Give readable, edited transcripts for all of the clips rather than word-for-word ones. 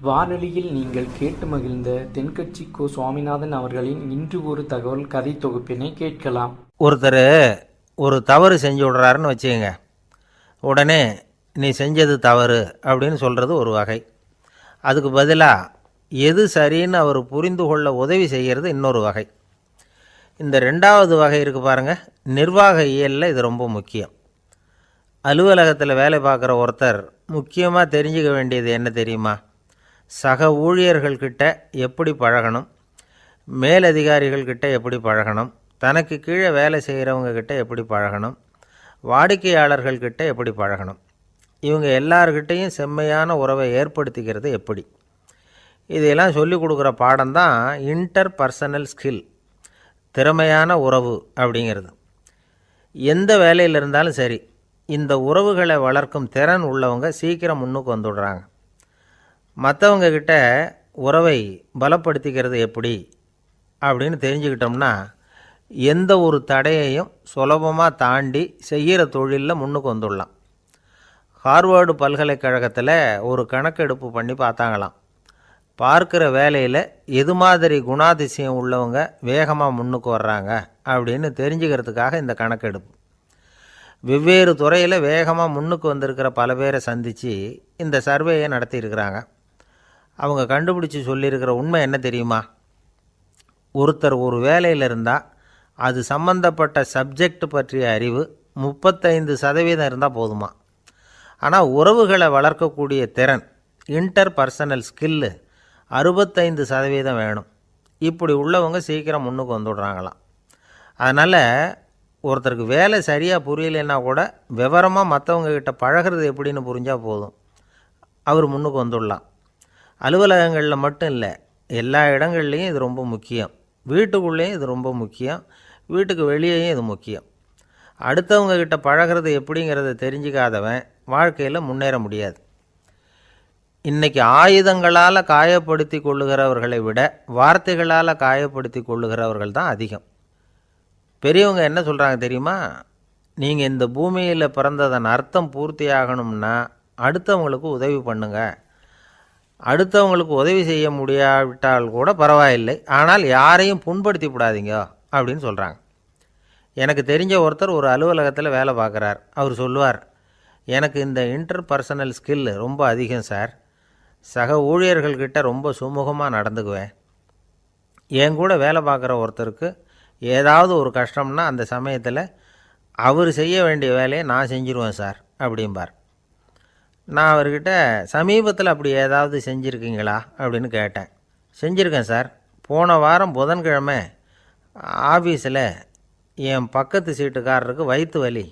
வானொலியில் நீங்கள் கேட்டு மகிழ்ந்த தென்கட்சி கோ. சுவாமிநாதன் அவர்களின் இன்று ஒரு தகவல் கதை தொகுப்பினை கேட்கலாம். ஒருத்தர் ஒரு தவறு செஞ்சு விடுறாருன்னு வச்சுக்கோங்க. உடனே நீ செஞ்சது தவறு அப்படின்னு சொல்கிறது ஒரு வகை. அதுக்கு பதிலாக எது சரின்னு அவர் புரிந்து கொள்ள உதவி செய்கிறது இன்னொரு வகை. இந்த ரெண்டாவது வகை இருக்குது பாருங்கள், நிர்வாக இயலில் இது ரொம்ப முக்கியம். அலுவலகத்தில் வேலை பார்க்குற ஒருத்தர் முக்கியமாக தெரிஞ்சுக்க வேண்டியது என்ன தெரியுமா? சக ஊழியர்கள்கிட்ட எப்படி பழகணும், மேலதிகாரிகள்கிட்ட எப்படி பழகணும், தனக்கு கீழே வேலை செய்கிறவங்கக்கிட்ட எப்படி பழகணும், வாடிக்கையாளர்கள்கிட்ட எப்படி பழகணும், இவங்க எல்லார்கிட்டையும் செம்மையான உறவை ஏற்படுத்திக்கிறது எப்படி, இதையெல்லாம் சொல்லிக் கொடுக்குற பாடம்தான் இன்டர் பர்சனல் ஸ்கில், திறமையான உறவு அப்படிங்கிறது. எந்த வேலையில் இருந்தாலும் சரி, இந்த உறவுகளை வளர்க்கும் திறன் உள்ளவங்க சீக்கிரம் முன்னுக்கு வந்துடுறாங்க. மற்றவங்கக்கிட்ட உறவை பலப்படுத்திக்கிறது எப்படி அப்படின்னு தெரிஞ்சுக்கிட்டோம்னா எந்த ஒரு தடையையும் சுலபமாக தாண்டி செய்கிற தொழிலில் முன்னுக்கு வந்துடலாம். ஹார்வர்டு பல்கலைக்கழகத்தில் ஒரு கணக்கெடுப்பு பண்ணி பார்த்தாங்களாம். பார்க்குற வேலையில் எது மாதிரி குணாதிசயம் உள்ளவங்க வேகமாக முன்னுக்கு வர்றாங்க அப்படின்னு தெரிஞ்சுக்கிறதுக்காக இந்த கணக்கெடுப்பு. வெவ்வேறு துறையில் வேகமாக முன்னுக்கு வந்திருக்கிற பல பேரை சந்தித்து இந்த சர்வேயை நடத்தியிருக்கிறாங்க. அவங்க கண்டுபிடிச்சி சொல்லியிருக்கிற உண்மை என்ன தெரியுமா? ஒருத்தர் ஒரு வேலையில் இருந்தால் அது சம்பந்தப்பட்ட சப்ஜெக்ட் பற்றிய அறிவு 35% இருந்தால் போதுமா. ஆனால் உறவுகளை வளர்க்கக்கூடிய திறன், இன்டர் பர்சனல் ஸ்கில்லு 65% வேணும். இப்படி உள்ளவங்க சீக்கிரம் முன்னுக்கு வந்துடுறாங்களாம். அதனால் ஒருத்தருக்கு வேலை சரியாக புரியலைன்னா கூட விவரமாக மற்றவங்கக்கிட்ட பழகிறது எப்படின்னு புரிஞ்சால் போதும், அவர் முன்னுக்கு வந்துடலாம். அலுவலகங்களில் மட்டும் இல்லை, எல்லா இடங்கள்லேயும் இது ரொம்ப முக்கியம். வீட்டுக்குள்ளேயும் இது ரொம்ப முக்கியம், வீட்டுக்கு வெளியேயும் இது முக்கியம். அடுத்தவங்கக்கிட்ட பழகிறது எப்படிங்கிறத தெரிஞ்சிக்காதவன் வாழ்க்கையில் முன்னேற முடியாது. இன்றைக்கி ஆயுதங்களால் காயப்படுத்தி கொள்ளுகிறவர்களை விட வார்த்தைகளால் காயப்படுத்தி கொள்ளுகிறவர்கள் தான் அதிகம். பெரியவங்க என்ன சொல்கிறாங்க தெரியுமா? நீங்கள் இந்த பூமியில் பிறந்ததன் அர்த்தம் பூர்த்தி ஆகணும்னா அடுத்தவங்களுக்கு உதவி பண்ணுங்க. அடுத்தவங்களுக்கு உதவி செய்ய முடியாவிட்டால் கூட பரவாயில்லை, ஆனால் யாரையும் புண்படுத்தி விடாதீங்க அப்படின்னு சொல்கிறாங்க. எனக்கு தெரிஞ்ச ஒருத்தர் ஒரு அலுவலகத்தில் வேலை பார்க்குறார். அவர் சொல்லுவார், எனக்கு இந்த இன்டர் பர்சனல் ஸ்கில் ரொம்ப அதிகம் சார். சக ஊழியர்கள்கிட்ட ரொம்ப சுமூகமாக நடந்துக்குவேன். என் கூட வேலை பார்க்குற ஒருத்தருக்கு ஏதாவது ஒரு கஷ்டம்னா அந்த சமயத்தில் அவர் செய்ய வேண்டிய வேலையை நான் செஞ்சுருவேன் சார் அப்படிம்பார். நான் அவர்கிட்ட சமீபத்தில் அப்படி ஏதாவது செஞ்சுருக்கீங்களா அப்படின்னு கேட்டேன். செஞ்சுருக்கேன் சார். போன வாரம் புதன்கிழமை ஆஃபீஸில் என் பக்கத்து சீட்டுக்காரருக்கு வயிற்று வலி.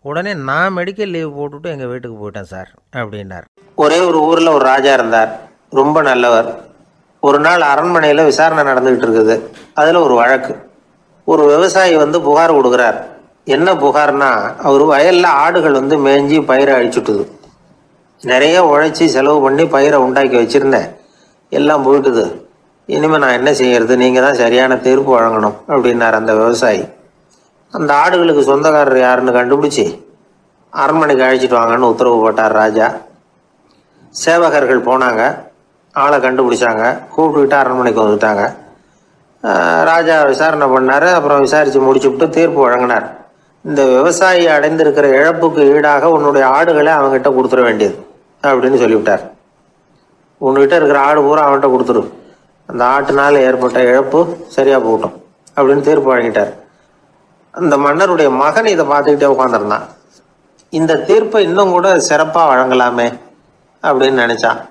உடனே நான் மெடிக்கல் லீவ் போட்டுவிட்டு எங்கள் வீட்டுக்கு போயிட்டேன் சார் அப்படின்னார். ஒரே ஒரு ஊரில் ஒரு ராஜா இருந்தார், ரொம்ப நல்லவர். ஒரு நாள் அரண்மனையில் விசாரணை நடந்துக்கிட்டு இருக்குது. அதில் ஒரு வழக்கு. ஒரு விவசாயி புகார் கொடுக்குறார். என்ன புகார்னா, அவர் வயலில் ஆடுகள் மேய்ஞ்சி பயிரை அழிச்சுட்டுது. நிறைய உழைச்சி செலவு பண்ணி பயிரை உண்டாக்கி வச்சுருந்தேன், எல்லாம் போயிட்டுது. இனிமேல் நான் என்ன செய்யறது? நீங்கள் தான் சரியான தீர்ப்பு வழங்கணும் அப்படின்னார் அந்த விவசாயி. அந்த ஆடுகளுக்கு சொந்தக்காரர் யாருன்னு கண்டுபிடிச்சி அரண்மனைக்கு அழைச்சிட்டு வாங்கன்னு உத்தரவு போட்டார் ராஜா. சேவகர்கள் போனாங்க, ஆளை கண்டுபிடிச்சாங்க, கூப்பிட்டுக்கிட்டு அரண்மனைக்கு வந்துட்டாங்க. ராஜா விசாரணை பண்ணார். அப்புறம் விசாரித்து முடிச்சுவிட்டு தீர்ப்பு வழங்கினார். இந்த விவசாயி அடைந்திருக்கிற இழப்புக்கு ஈடாக உன்னுடைய ஆடுகளை அவங்ககிட்ட கொடுத்துட வேண்டியது அப்படின்னு சொல்லிவிட்டார். உன்கிட்ட இருக்கிற ஆடு பூரா அவன்கிட்ட கொடுத்துரு, அந்த ஆட்டுனால் ஏற்பட்ட இழப்பு சரியாக போகட்டும் அப்படின்னு தீர்ப்பு வழங்கிட்டார். அந்த மன்னருடைய மகன் இதை பார்த்துக்கிட்டே உட்காந்துருந்தான். இந்த தீர்ப்பை இன்னும் கூட சிறப்பாக வழங்கலாமே அப்படின்னு நினச்சான்.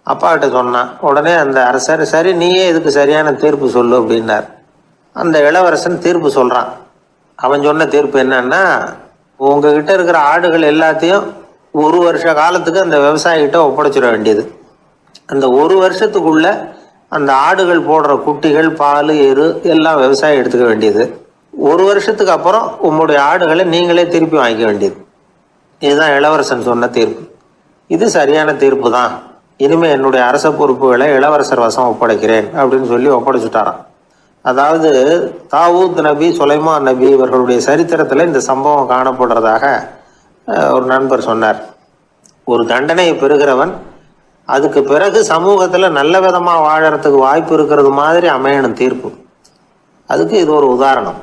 அப்பாக்கிட்ட சொன்னான். உடனே அந்த அரசர், சரி நீயே இதுக்கு சரியான தீர்ப்பு சொல்லு அப்படின்னார். அந்த இளவரசன் தீர்ப்பு சொல்கிறான். அவன் சொன்ன தீர்ப்பு என்னன்னா, உங்ககிட்ட இருக்கிற ஆடுகள் எல்லாத்தையும் 1 வருஷ காலத்துக்கு அந்த விவசாயிகிட்ட ஒப்படைச்சிட வேண்டியது. அந்த 1 வருஷத்துக்குள்ள அந்த ஆடுகள் போடுற குட்டிகள், பால், எரு எல்லாம் விவசாயி எடுத்துக்க வேண்டியது. 1 வருஷத்துக்கு அப்புறம் உங்களுடைய ஆடுகளை நீங்களே திருப்பி வாங்கிக்க வேண்டியது. இதுதான் இளவரசன் சொன்ன தீர்ப்பு. இது சரியான தீர்ப்பு தான். இனிமேல் என்னுடைய அரச பொறுப்புகளை இளவரசர் வசம் ஒப்படைக்கிறேன் அப்படின்னு சொல்லி ஒப்படைச்சுட்டாராம். அதாவது தாவூத் நபி, சுலைமான் நபி இவர்களுடைய சரித்திரத்தில் இந்த சம்பவம் காணப்படுறதாக ஒரு நண்பர் சொன்னார். ஒரு தண்டனையை பெறுகிறவன் அதுக்கு பிறகு சமூகத்தில் நல்ல விதமாக வாழறதுக்கு வாய்ப்பு இருக்கிறது மாதிரி அமையணும் தீர்ப்பு. அதுக்கு இது ஒரு உதாரணம்.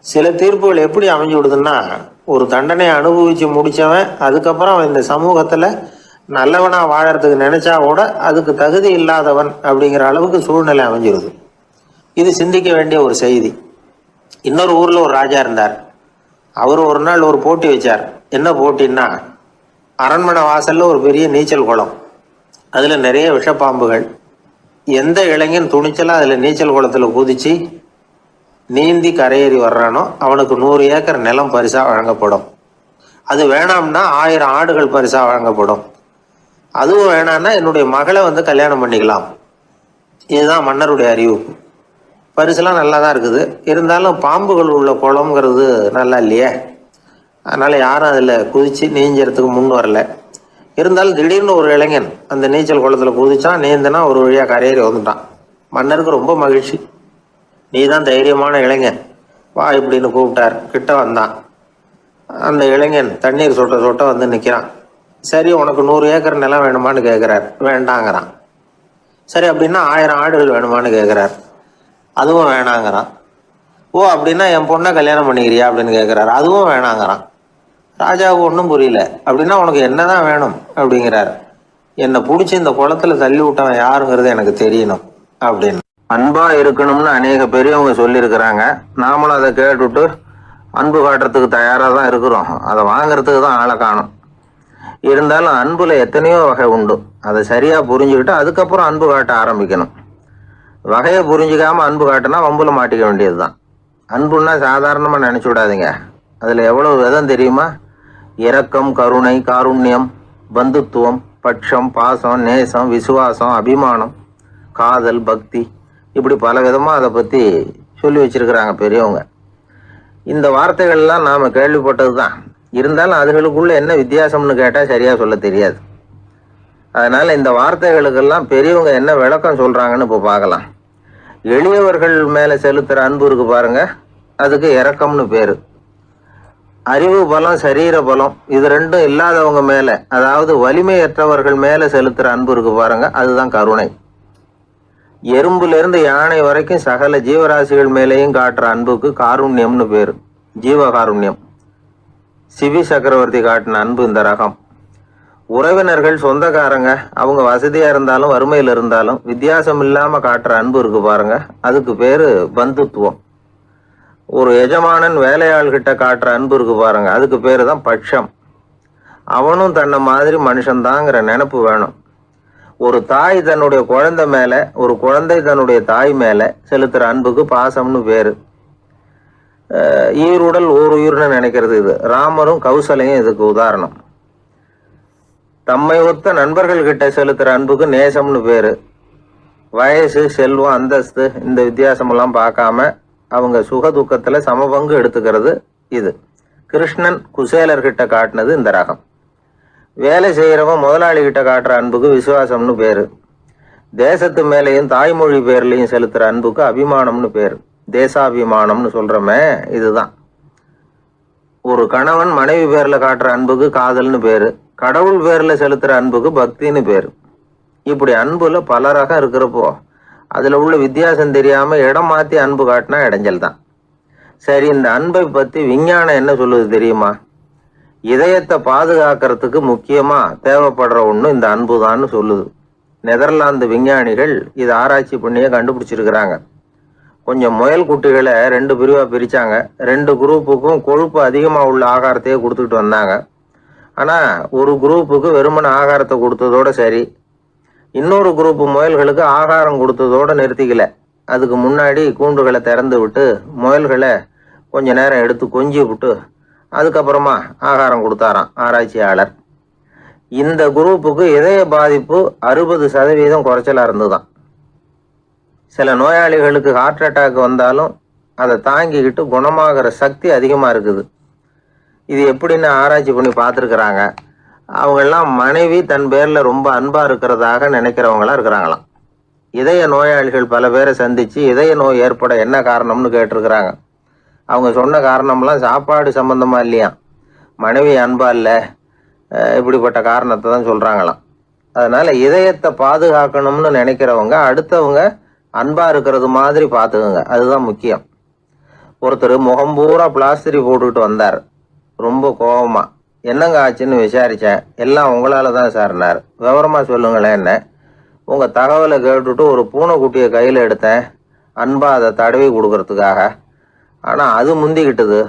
சில தீர்ப்புகள் எப்படி அமைஞ்சு விடுதுன்னா, ஒரு தண்டனையை அனுபவித்து முடித்தவன் அதுக்கப்புறம் அவன் இந்த சமூகத்தில் நல்லவனாக வாழறதுக்கு நினச்சா கூட அதுக்கு தகுதி இல்லாதவன் அப்படிங்கிற அளவுக்கு சூழ்நிலை அமைஞ்சிருது. இது சிந்திக்க வேண்டிய ஒரு செய்தி. இன்னொரு ஊரில் ஒரு ராஜா இருந்தார். அவர் ஒரு நாள் ஒரு போட்டி வச்சார். என்ன போட்டின்னா, அரண்மனை வாசலில் ஒரு பெரிய நீச்சல் குளம், அதில் நிறைய விஷப்பாம்புகள். எந்த இளைஞன் துணிச்சலாக அதில் நீச்சல் குளத்தில் குதித்து நீந்தி கரையேறி வர்றானோ அவனுக்கு 100 ஏக்கர் நிலம் பரிசாக வழங்கப்படும். அது வேணாம்னா 1000 ஆடுகள் பரிசாக வழங்கப்படும். அதுவும் வேணான்னா என்னுடைய மகளை கல்யாணம் பண்ணிக்கலாம். இதுதான் மன்னருடைய அறிவிப்பு. பரிசுலாம் நல்லா தான் இருக்குது. இருந்தாலும் பாம்புகள் உள்ள குளம்ங்கிறது நல்லா இல்லையே. அதனால் யாரும் அதில் குதித்து நீஞ்சறதுக்கு முன் வரல. இருந்தாலும் திடீர்னு ஒரு இளைஞன் அந்த நீச்சல் குளத்தில் குதிச்சான். நீந்தினா ஒரு வழியாக கரையேறி வந்துட்டான். மன்னருக்கு ரொம்ப மகிழ்ச்சி. நீ தான் தைரியமான இளைஞன், வா இப்படின்னு கூப்பிட்டார். கிட்ட வந்தான். அந்த இளைஞன் தண்ணீர் சொட்ட சொட்ட நிற்கிறான். சரி, உனக்கு 100 ஏக்கர் நிலம் வேணுமான்னு கேட்குறார். வேண்டாங்கிறான். சரி, அப்படின்னா 1000 ஆடுகள் வேணுமான்னு கேட்குறார். அதுவும் வேணாங்கிறான். ஓ, அப்படின்னா என் பொண்ணை கல்யாணம் பண்ணிக்கிறியா அப்படின்னு கேட்குறாரு. அதுவும் வேணாங்கிறான். ராஜாவுக்கு ஒன்றும் புரியல. அப்படின்னா உனக்கு என்னதான் வேணும் அப்படிங்கிறார். என்னை பிடிச்சி இந்த குளத்துல தள்ளி விட்டவன் யாருங்கிறது எனக்கு தெரியணும் அப்படின்னு. அன்பா இருக்கணும்னு அநேக பெரியவங்க சொல்லியிருக்கிறாங்க. நாமளும் அதை கேட்டுவிட்டு அன்பு காட்டுறதுக்கு தயாராக தான் இருக்கிறோம். அதை வாங்கறதுக்கு தான் ஆளை காணும். இருந்தாலும் அன்புல எத்தனையோ வகை உண்டு. அதை சரியா புரிஞ்சுக்கிட்டு அதுக்கப்புறம் அன்பு காட்ட ஆரம்பிக்கணும். வகையை புரிஞ்சுக்காம அன்பு காட்டினா வம்புல மாட்டிக்க வேண்டியது தான். அன்புன்னா சாதாரணமாக நினச்சி விடாதீங்க. அதில் எவ்வளவு விதம் தெரியுமா? இரக்கம், கருணை, காருண்யம், பந்துத்துவம், பட்சம், பாசம், நேசம், விசுவாசம், அபிமானம், காதல், பக்தி, இப்படி பல விதமாக அதை பற்றி சொல்லி வச்சிருக்கிறாங்க பெரியவங்க. இந்த வார்த்தைகள்லாம் நாம் கேள்விப்பட்டது தான். இருந்தாலும் அதுகளுக்குள்ள என்ன வித்தியாசம்னு கேட்டால் சரியாக சொல்ல தெரியாது. அதனால் இந்த வார்த்தைகளுக்கெல்லாம் பெரியவங்க என்ன விளக்கம் சொல்கிறாங்கன்னு இப்போ பார்க்கலாம். எளியவர்கள் மேலே செலுத்துகிற அன்பு இருக்கு பாருங்க, அதுக்கு இரக்கம்னு பேர். அறிவு பலம், சரீர பலம், இது ரெண்டும் இல்லாதவங்க மேலே, அதாவது வலிமையற்றவர்கள் மேலே செலுத்துகிற அன்பு இருக்கு பாருங்க, அதுதான் கருணை. எறும்புலேருந்து யானை வரைக்கும் சகல ஜீவராசிகள் மேலேயும் காட்டுற அன்புக்கு காருண்யம்னு பேர், ஜீவகாருண்யம். சிவி சக்கரவர்த்தி காட்டின அன்பு இந்த ரகம். உறவினர்கள், சொந்தக்காரங்க, அவங்க வசதியா இருந்தாலும் வறுமையில் இருந்தாலும் வித்தியாசம் இல்லாம காட்டுற அன்பு இருக்கு பாருங்க, அதுக்கு பேரு பந்துத்துவம். ஒரு எஜமானன் வேலையாள்கிட்ட காட்டுற அன்பு இருக்கு பாருங்க, அதுக்கு பேரு தான் பட்சம். அவனும் தன்னை மாதிரி மனுஷன்தாங்கிற நினைப்பு வேணும். ஒரு தாய் தன்னுடைய குழந்தை மேல, ஒரு குழந்தை தன்னுடைய தாய் மேல செலுத்துற அன்புக்கு பாசம்னு பேரு. ஈருடல் ஓர் உயிர்னு நினைக்கிறது இது. ராமரும் கௌசலையும் இதுக்கு உதாரணம். தம்மை ஒத்த நண்பர்கள் கிட்ட செலுத்துற அன்புக்கு நேசம்னு பேரு. வயசு, செல்வம், அந்தஸ்து, இந்த வித்தியாசமெல்லாம் பார்க்காம அவங்க சுக துக்கத்துல சமபங்கு எடுத்துக்கிறது இது. கிருஷ்ணன் குசேலர்கிட்ட காட்டினது இந்த ரகம். வேலை செய்யறவன் முதலாளி கிட்ட காட்டுற அன்புக்கு விசுவாசம்னு பேரு. தேசத்து மேலேயும் தாய்மொழி பேர்லையும் செலுத்துற அன்புக்கு அபிமானம்னு பேரு. தேசாபிமானம்னு சொல்றமே இதுதான். ஒரு கணவன் மனைவி பேர்ல காட்டுற அன்புக்கு காதல்னு பேரு. கடவுள் பேர்ல செலுத்துற அன்புக்கு பக்தின்னு பேரு. இப்படி அன்புல பல ரகம் இருக்கிறப்போ அதுல உள்ள வித்தியாசம் தெரியாம இடம் மாத்தி அன்பு காட்டினா இடைஞ்சல் தான். சரி, இந்த அன்பை பத்தி விஞ்ஞானம் என்ன சொல்லுது தெரியுமா? இதயத்தை பாதுகாக்கிறதுக்கு முக்கியமா தேவைப்படுற ஒண்ணு இந்த அன்பு தான்னு சொல்லுது. நெதர்லாந்து விஞ்ஞானிகள் இதை ஆராய்ச்சி பண்ணியே கண்டுபிடிச்சிருக்கிறாங்க. கொஞ்சம் முயல் குட்டிகளை 2 பிரிவா பிரிச்சாங்க. 2 குரூப்புக்கும் கொழுப்பு அதிகமா உள்ள ஆகாரத்தையே கொடுத்துட்டு வந்தாங்க. ஆனா ஒரு குரூப்புக்கு வெறுமன ஆகாரத்தை கொடுத்ததோட சரி, இன்னொரு குரூப் முயல்களுக்கு ஆகாரம் கொடுத்ததோட நிறுத்திக்கல. அதுக்கு முன்னாடி கூண்டுகளை திறந்து விட்டு முயல்களை கொஞ்ச நேரம் எடுத்து கொஞ்சி விட்டு அதுக்கப்புறமா ஆகாரம் கொடுத்தாராம் ஆராய்ச்சியாளர். இந்த குரூப்புக்கு இதய பாதிப்பு 60% குறைச்சலா இருந்துதான். சில நோயாளிகளுக்கு ஹார்ட் அட்டாக் வந்தாலும் அதை தாங்கிக்கிட்டு குணமாகிற சக்தி அதிகமா இருக்குது. இது எப்படின்னு ஆராய்ச்சி பண்ணி பார்த்துருக்குறாங்க. அவங்கெல்லாம் மனைவி தன் பேர்ல ரொம்ப அன்பா இருக்கிறதாக நினைக்கிறவங்களா இருக்கிறாங்களாம். இதய நோயாளிகள் பல பேரை சந்திச்சு இதய நோய் ஏற்பட என்ன காரணம்னு கேட்டிருக்கிறாங்க. அவங்க சொன்ன காரணம்லாம் சாப்பாடு சம்பந்தமா இல்லையா, மனைவி அன்பா இல்லை, இப்படிப்பட்ட காரணத்தை தான் சொல்றாங்களாம். அதனால இதயத்தை பாதுகாக்கணும்னு நினைக்கிறவங்க அடுத்தவங்க அன்பா இருக்கிறது மாதிரி பார்த்துக்குங்க, அதுதான் முக்கியம். ஒருத்தர் முகம் பூரா பிளாஸ்டரி போட்டுக்கிட்டு வந்தார், ரொம்ப கோபமா. என்னங்க ஆச்சுன்னு விசாரிச்சேன். எல்லாம் உங்களால தான் சார்னார். விவரமா சொல்லுங்களேன். என்ன உங்க தகவலை கேட்டுட்டு ஒரு பூனைக்குட்டியை கையில எடுத்தேன், அன்பா அதை தடவி கொடுக்கறதுக்காக. ஆனா அது முந்திக்கிட்டது,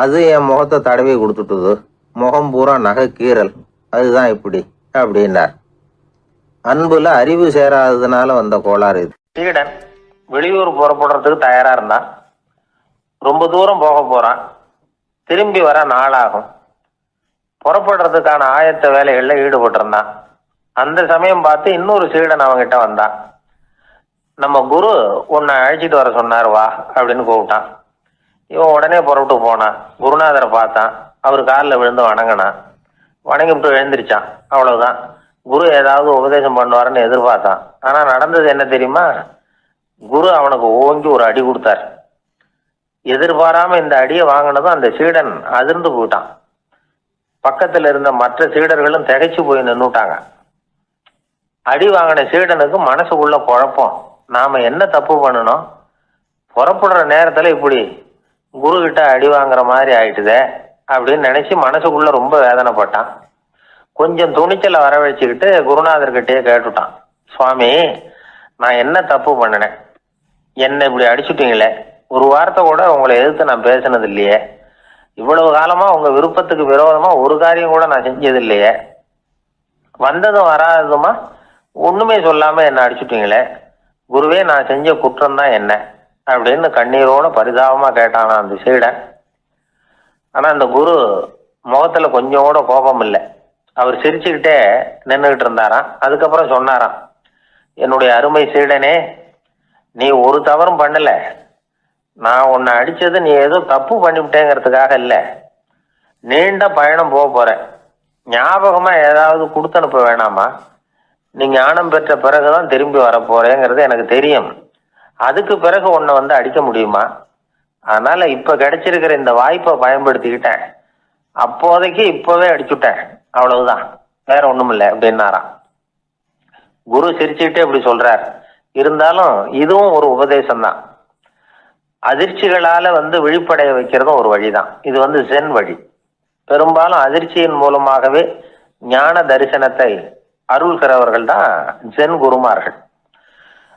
அது என் முகத்தை தடவி கொடுத்துட்டுது. முகம் பூரா நகை கீறல், அதுதான் இப்படி அப்படின்னார். அன்புல அறிவு சேராததுனால வந்த கோளாறு இது. சீடன் வெளியூர் புறப்படுறதுக்கு தயாரா இருந்தான். ரொம்ப தூரம் போக போறான். திரும்பி வர நாளாகும். புறப்படுறதுக்கான ஆயத்த வேலைகள்ல ஈடுபட்டு இருந்தான். அந்த சமயம் பார்த்து இன்னொரு சீடன் அவங்கிட்ட வந்தான். நம்ம குரு உன்னை அழைச்சிட்டு வர சொன்னார், வா அப்படின்னு கூப்பிட்டான். இவன் உடனே புறப்பட்டு போனான். குருநாதரை பார்த்தான். அவர் காலில் விழுந்து வணங்கினான். வணங்கிவிட்டு எழுந்திரிச்சான். அவ்வளவுதான். குரு ஏதாவது உபதேசம் பண்ணுவாருன்னு எதிர்பார்த்தான். ஆனா நடந்தது என்ன தெரியுமா? குரு அவனுக்கு ஓங்கி ஒரு அடி கொடுத்தார். எதிர்பாராம இந்த அடியை வாங்கினதும் அந்த சீடன் அதிர்ந்து போயிட்டான். பக்கத்துல இருந்த மற்ற சீடர்களும் திகைச்சு போய் நின்னுட்டாங்க. அடி வாங்கின சீடனுக்கு மனசுக்குள்ள குழப்பம். நாம என்ன தப்பு பண்ணணும்? புறப்படுற நேரத்துல இப்படி குரு கிட்ட அடி வாங்குற மாதிரி ஆயிட்டுதே அப்படின்னு நினைச்சு மனசுக்குள்ள ரொம்ப வேதனைப்பட்டான். கொஞ்சம் துணிச்சலை வரவழைச்சுக்கிட்டு குருநாதர்கிட்டயே கேட்டுட்டான், சுவாமி, நான் என்ன தப்பு பண்ணினேன்? என்ன இப்படி அடிச்சுட்டீங்களே? ஒரு வார்த்தை கூட உங்களை எதிர்த்து நான் பேசினது இல்லையே. இவ்வளவு காலமா உங்க விருப்பத்துக்கு விரோதமா ஒரு காரியம் கூட நான் செஞ்சது இல்லையே. வந்ததும் வராததுமா ஒண்ணுமே சொல்லாம என்ன அடிச்சுட்டீங்களே. குருவே, நான் செஞ்ச குற்றம் தான் என்ன அப்படின்னு கண்ணீரோட பரிதாபமா கேட்டானா அந்த சீடன். ஆனா அந்த குரு முகத்துல கொஞ்சம் கூட கோபம் இல்லை. அவர் சிரிச்சுக்கிட்டே நின்றுகிட்டு இருந்தாராம். அதுக்கப்புறம் சொன்னாராம், என்னுடைய அருமை சீடனே, நீ ஒரு தவறும் பண்ணல. நான் உன்னை அடிச்சது நீ ஏதோ தப்பு பண்ணிவிட்டேங்கிறதுக்காக இல்லை. நீண்ட பயணம் போக போற, ஞாபகமா ஏதாவது கொடுத்து அனுப்ப வேணாமா? நீ ஞானம் பெற்ற பிறகுதான் திரும்பி வர போறேங்கிறது எனக்கு தெரியும். அதுக்கு பிறகு உன்னை வந்து அடிக்க முடியுமா? அதனால இப்ப கிடைச்சிருக்கிற இந்த வாய்ப்பை பயன்படுத்திக்கிட்டேன். அப்போதைக்கு இப்பவே அடிச்சுட்டேன், அவ்வளவுதான், வேற ஒண்ணும் இல்லை அப்படின்னாராம். குரு சிரிச்சுக்கிட்டே இப்படி சொல்றார். இருந்தாலும் இதுவும் ஒரு உபதேசம் தான். அதிர்ச்சிகளால விழிப்படைய வைக்கிறதும் ஒரு வழிதான். இது ஜென் வழி. பெரும்பாலும் அதிர்ச்சியின் மூலமாகவே ஞான தரிசனத்தை அருள்கிறவர்கள் தான் ஜென் குருமார்கள்.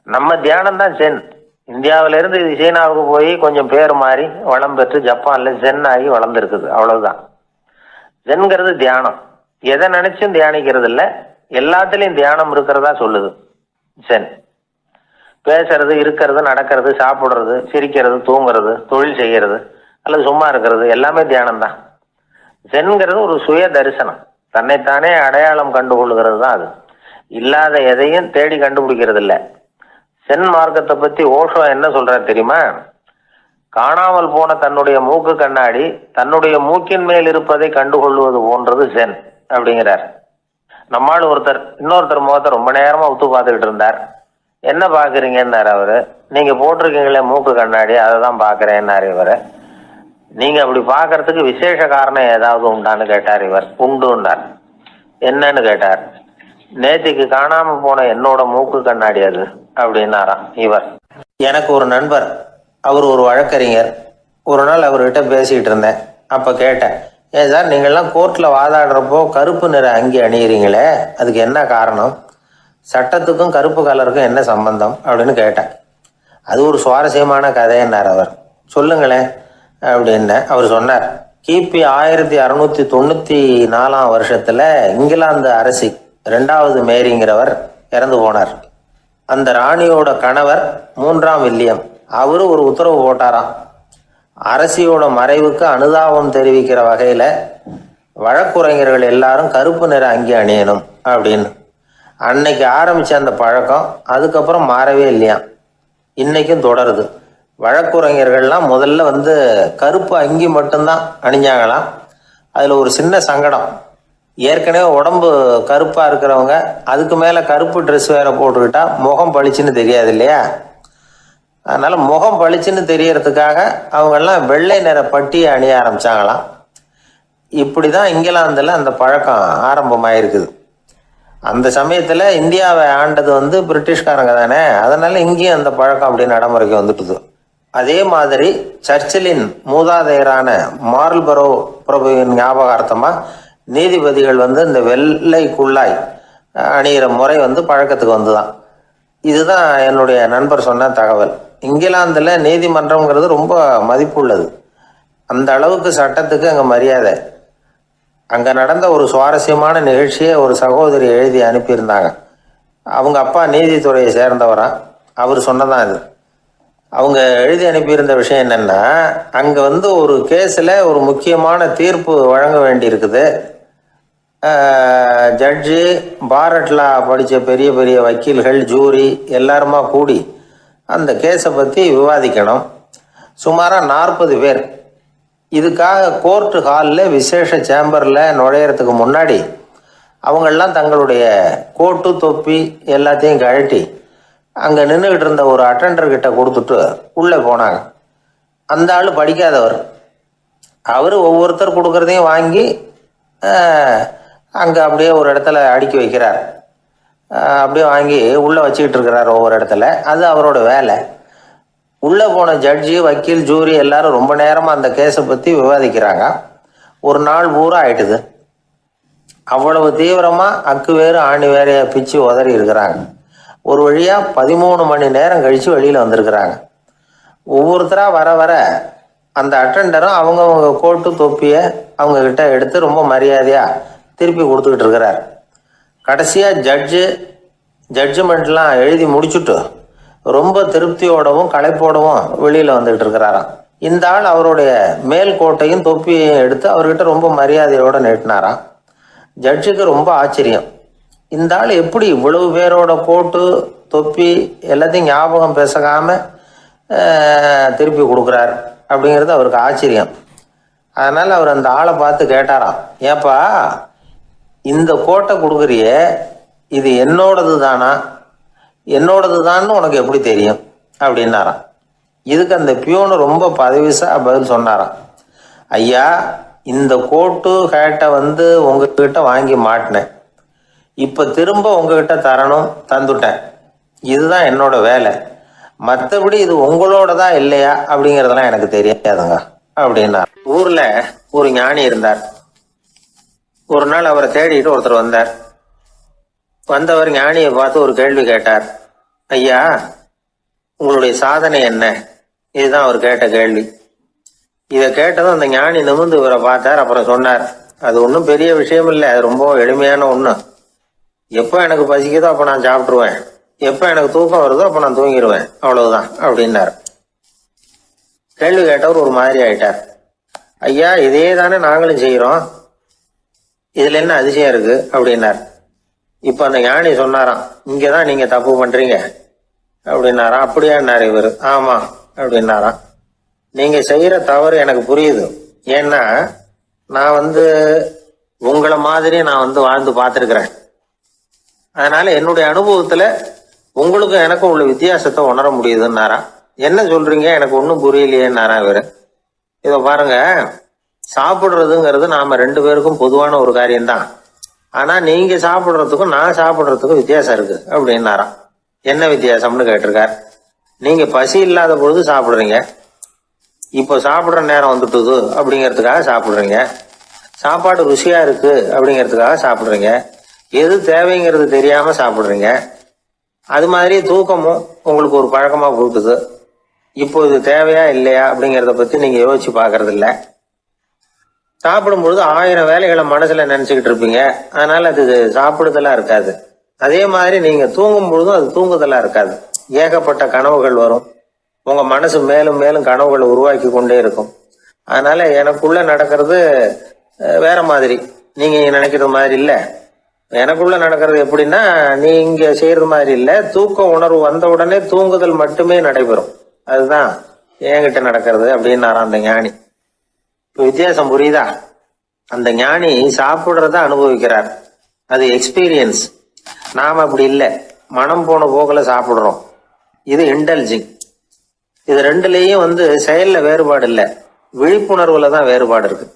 நம்ம தியானம் தான் ஜென். இந்தியாவிலிருந்து இது சீனாவுக்கு போய் கொஞ்சம் பேர் மாறி வளம் பெற்று ஜப்பான்ல ஜென் ஆகி வளர்ந்துருக்குது, அவ்வளவுதான். ஜென்கிறது தியானம். எதை நினைச்சும் தியானிக்கிறது இல்லை, எல்லாத்துலயும் தியானம் இருக்கிறதா சொல்லுது ஜென். பேசுறது, இருக்கிறது, நடக்கிறது, சாப்பிடுறது, சிரிக்கிறது, தூங்குறது, தொழில் செய்யறது அல்லது சும்மா இருக்கிறது எல்லாமே தியானம் தான். ஜென்கிறது ஒரு சுய தரிசனம், தன்னைத்தானே அடையாளம் கண்டுகொள்ளுகிறது தான். அது இல்லாத எதையும் தேடி கண்டுபிடிக்கிறது இல்லை. சென் மார்க்கத்தை பத்தி ஓஷோ என்ன சொல்றாரு தெரியுமா? காணாமல் போன தன்னுடைய மூக்கு கண்ணாடி தன்னுடைய மூக்கின் மேல் இருப்பதை கண்டுகொள்வது போன்றது சென் அப்படிங்கிறார். நம்மால் இன்னொருத்தர் முகத்தை ரொம்ப நேரமா உத்து பார்த்துக்கிட்டு இருந்தார். என்ன பாக்குறீங்கன்னாரு அவரு. நீங்க போட்டிருக்கீங்களே மூக்கு கண்ணாடி, அதை தான் பாக்குறேன்னாரு இவரு. நீங்க அப்படி பாக்குறதுக்கு விசேஷ காரணம் ஏதாவது உண்டான்னு கேட்டார் இவர். உண்டுன்னார். என்னன்னு கேட்டார். நேத்திக்கு காணாம போன என்னோட மூக்கு கண்ணாடி அது அப்படின்னாராம் இவர். எனக்கு ஒரு நண்பர், அவர் ஒரு வழக்கறிஞர். ஒரு நாள் அவர்கிட்ட பேசிக்கிட்டு இருந்தேன். அப்ப கேட்டேன், ஏன் சார் நீங்கள்லாம் கோர்ட்ல வாதாடுறப்போ கருப்பு நிற அங்கி அணியிறீங்களே, அதுக்கு என்ன காரணம்? சட்டத்துக்கும் கருப்பு கலருக்கும் என்ன சம்பந்தம் அப்படின்னு கேட்டேன். அது ஒரு சுவாரஸ்யமான கதைன்னார் அவர். சொல்லுங்களேன் அப்படின்னு அவர் சொன்னார். கிபி 1694 வருஷத்துல இங்கிலாந்து அரசி 2வது மேரிங்கிறவர் இறந்து போனார். அந்த ராணியோட கணவர் 3ஆம் வில்லியம், அவரு ஒரு உத்தரவு போட்டாராம். அரசியோட மறைவுக்கு அனுதாபம் தெரிவிக்கிற வகையில வழக்குரைஞர்கள் எல்லாரும் கருப்பு நிற அங்கி அணியணும் அப்படின்னு. அன்னைக்கு ஆரம்பிச்ச அந்த பழக்கம் அதுக்கப்புறம் மாறவே இல்லையாம், இன்னைக்கும் தொடருது. வழக்குரைஞர்கள்லாம் முதல்ல கருப்பு அங்கி மட்டும்தான் அணிஞ்சாங்களாம். அதுல ஒரு சின்ன சங்கடம். ஏற்கனவே உடம்பு கருப்பா இருக்கிறவங்க அதுக்கு மேல கருப்பு ட்ரெஸ் வேற போட்டுக்கிட்டா முகம் பளிச்சுன்னு தெரியாது இல்லையா? அதனால முகம் பளிச்சுன்னு தெரியறதுக்காக அவங்கெல்லாம் வெள்ளை நிற பட்டியை அணிய ஆரம்பிச்சாங்களாம். இப்படிதான் இங்கிலாந்துல அந்த பழக்கம் ஆரம்பமாயிருக்குது. அந்த சமயத்தில் இந்தியாவை ஆண்டது வந்து பிரிட்டிஷ்காரங்க தானே, அதனால இங்கேயும் அந்த பழக்கம் அப்படி நடைமுறைக்கு வந்துட்டுது. அதே மாதிரி சர்ச்சிலின் மூதாதையரான மார்ல்பரோ பிரபுவின் ஞாபகார்த்தமாக நீதிபதிகள் வந்து இந்த வெள்ளை குள்ளாய் அணிகிற முறை வந்து பழக்கத்துக்கு வந்துதான். இதுதான் என்னுடைய நண்பர் சொன்ன தகவல். இங்கிலாந்தில் நீதிமன்றம்ங்கிறது ரொம்ப மதிப்புள்ளது. அந்த அளவுக்கு சட்டத்துக்கு அங்கே மரியாதை. அங்கே நடந்த ஒரு சுவாரஸ்யமான நிகழ்ச்சியை ஒரு சகோதரி எழுதி அனுப்பியிருந்தாங்க. அவங்க அப்பா நீதித்துறையை சேர்ந்தவரா, அவர் சொன்னதான் இது. அவங்க எழுதி அனுப்பியிருந்த விஷயம் என்னென்னா, அங்கே வந்து ஒரு கேஸில் ஒரு முக்கியமான தீர்ப்பு வழங்க வேண்டி இருக்குது. ஜட்ஜு, பாரட்லா படித்த பெரிய பெரிய வக்கீல்கள், ஜூரி எல்லாருமா கூடி அந்த கேஸை பற்றி விவாதிக்கணும். சுமாராக 40 பேர். இதுக்காக கோர்ட்டு ஹாலில் விசேஷ சேம்பரில் நுழையிறதுக்கு முன்னாடி அவங்கெல்லாம் தங்களுடைய கோட்டு தொப்பி எல்லாத்தையும் கழட்டி அங்கே நின்றுக்கிட்டு இருந்த ஒரு அட்டெண்டர்கிட்ட கொடுத்துட்டு உள்ளே போனாங்க. அந்த ஆள் படிக்காதவர். அவர் ஒவ்வொருத்தர் கொடுக்குறதையும் வாங்கி அங்கே அப்படியே ஒரு இடத்துல அடுக்கி வைக்கிறார். அப்படியே வாங்கி உள்ளே வச்சுக்கிட்டு இருக்கிறார் ஒவ்வொரு இடத்துல. அது அவரோட வேலை. உள்ளே போன ஜட்ஜி, வக்கீல், ஜூரி எல்லாரும் ரொம்ப நேரமாக அந்த கேஸை பற்றி விவாதிக்கிறாங்க. ஒரு நாள் பூரா ஆயிட்டுது. அவ்வளவு தீவிரமாக அக்கு வேறு ஆணி வேறையை பிச்சு உதறி இருக்கிறாங்க. ஒரு வழியாக 13 மணி நேரம் கழித்து வெளியில் வந்திருக்கிறாங்க. ஒவ்வொருத்தராக வர வர அந்த அட்டெண்டரும் அவங்கவுங்க கோட்டு தொப்பியை அவங்கக்கிட்ட எடுத்து ரொம்ப மரியாதையாக திருப்பி கொடுத்துக்கிட்டு இருக்கிறார். கடைசியாக ஜட்ஜ்மெண்ட்லாம் எழுதி முடிச்சுட்டு ரொம்ப திருப்தியோடவும் களைப்போடவும் வெளியில் வந்துகிட்டு இருக்கிறாராம். இந்த ஆள் அவருடைய மேல் கோட்டையும் தொப்பியையும் எடுத்து அவர்கிட்ட ரொம்ப மரியாதையோடு நீட்டினாராம். ஜட்ஜுக்கு ரொம்ப ஆச்சரியம். இந்த ஆள் எப்படி இவ்வளவு பேரோட கோட்டு தொப்பி எல்லாத்தையும் ஞாபகம் பேசாமல் திருப்பி கொடுக்குறார் அப்படிங்கிறது அவருக்கு ஆச்சரியம். அதனால் அவர் அந்த ஆளை பார்த்து கேட்டாராம், ஏப்பா இந்த கோட்டை கொடுக்குறியே, இது என்னோடது தானா, என்னோடது தான்னு உனக்கு எப்படி தெரியும் அப்படின்னாராம். இதுக்கு அந்த பியூனு ரொம்ப பதவிசா பதில் சொன்னாராம், ஐயா இந்த கோட்டு ஹேட்டை வந்து உங்ககிட்ட வாங்கி மாட்டினேன், இப்போ திரும்ப உங்ககிட்ட தரணும், தந்துட்டேன், இதுதான் என்னோட வேலை. மற்றபடி இது உங்களோடதா இல்லையா அப்படிங்கிறதெல்லாம் எனக்கு தெரியாதுங்க அப்படின்னார். ஊரில் ஒரு ஞானி இருந்தார். ஒரு நாள் அவரை தேடிட்டு ஒருத்தர் வந்தார். வந்தவர் ஞானியை பார்த்து ஒரு கேள்வி கேட்டார். ஐயா உங்களுடைய சாதனை என்ன? இதுதான் அவர் கேட்ட கேள்வி. இதை கேட்டதும் அந்த ஞானி நிமிர்ந்து இவரை பார்த்தார். அப்புறம் சொன்னார், அது ஒன்றும் பெரிய விஷயம் இல்லை, அது ரொம்ப எளிமையான ஒன்று. எப்போ எனக்கு பசிக்குதோ அப்போ நான் சாப்பிட்ருவேன், எப்போ எனக்கு தூக்கம் வருதோ அப்போ நான் தூங்கிடுவேன், அவ்வளவுதான் அப்படின்னார். கேள்வி கேட்டவர் ஒரு மாதிரி ஆயிட்டார். ஐயா இதே தானே நாங்களும் செய்கிறோம், இதுல என்ன அதிசயம் இருக்கு அப்படின்னார். இப்போ அந்த ஞானி சொன்னாராம், இங்கே தான் நீங்கள் தப்பு பண்ணுறீங்க அப்படின்னாராம். அப்படியான்னாரு இவர். ஆமாம் அப்படின்னாராம். நீங்கள் செய்கிற தவறு எனக்கு புரியுது. ஏன்னா நான் வந்து உங்களை மாதிரி நான் வந்து வாழ்ந்து பார்த்துருக்குறேன். அதனால என்னுடைய அனுபவத்தில் உங்களுக்கும் எனக்கும் உள்ள வித்தியாசத்தை உணர முடியுதுன்னாராம். என்ன சொல்றீங்க, எனக்கு ஒன்றும் புரியலையேன்னாரா இவர். இதை பாருங்க, சாப்பிட்றதுங்கிறது நாம 2 பேருக்கும் பொதுவான ஒரு காரியம்தான். ஆனா நீங்க சாப்பிட்றதுக்கும் நான் சாப்பிட்றதுக்கும் வித்தியாசம் இருக்கு அப்படின்னாராம். என்ன வித்தியாசம்னு கேட்டிருக்கார். நீங்க பசி இல்லாத பொழுது சாப்பிட்றீங்க, இப்போ சாப்பிட்ற நேரம் வந்துட்டுது அப்படிங்கிறதுக்காக சாப்பிட்றீங்க. சாப்பாடு ருசியா இருக்கு அப்படிங்கிறதுக்காக சாப்பிட்றீங்க. எது தேவைங்கிறது தெரியாம சாப்பிட்றீங்க. அது மாதிரி தூக்கமும் உங்களுக்கு ஒரு பழக்கமா போட்டுது. இப்போ இது தேவையா இல்லையா அப்படிங்கிறத பத்தி நீங்க யோசிச்சு பாக்குறது இல்ல. சாப்பிடும் பொழுது 1000 வேலைகளை மனசுல நினைச்சுக்கிட்டு இருப்பீங்க, அதனால அது சாப்பிடுதலா இருக்காது. அதே மாதிரி நீங்க தூங்கும் பொழுதும் அது தூங்குதலா இருக்காது. ஏகப்பட்ட கனவுகள் வரும். உங்க மனசு மேலும் மேலும் கனவுகளை உருவாக்கி கொண்டே இருக்கும். அதனால எனக்குள்ள நடக்கிறது வேற மாதிரி, நீங்க நினைக்கிற மாதிரி இல்ல. எனக்குள்ள நடக்கிறது எப்படின்னா, நீங்க செய்யறது மாதிரி இல்ல. தூக்க உணர்வு வந்த உடனே தூங்குதல் மட்டுமே நடைபெறும். அதுதான் என்கிட்ட நடக்கிறது அப்படின்னாராம் அந்த ஞானி. இப்போ வித்தியாசம் புரியுதா? அந்த ஞானி சாப்பிட்றத அனுபவிக்கிறார், அது எக்ஸ்பீரியன்ஸ். நாம அப்படி இல்லை, மனம் போன போக்கில் சாப்பிட்றோம். இது இன்டெலிஜிங். இது ரெண்டுலேயும் வந்து செயல்ல வேறுபாடு இல்லை, விழிப்புணர்வுல தான் வேறுபாடு இருக்கு.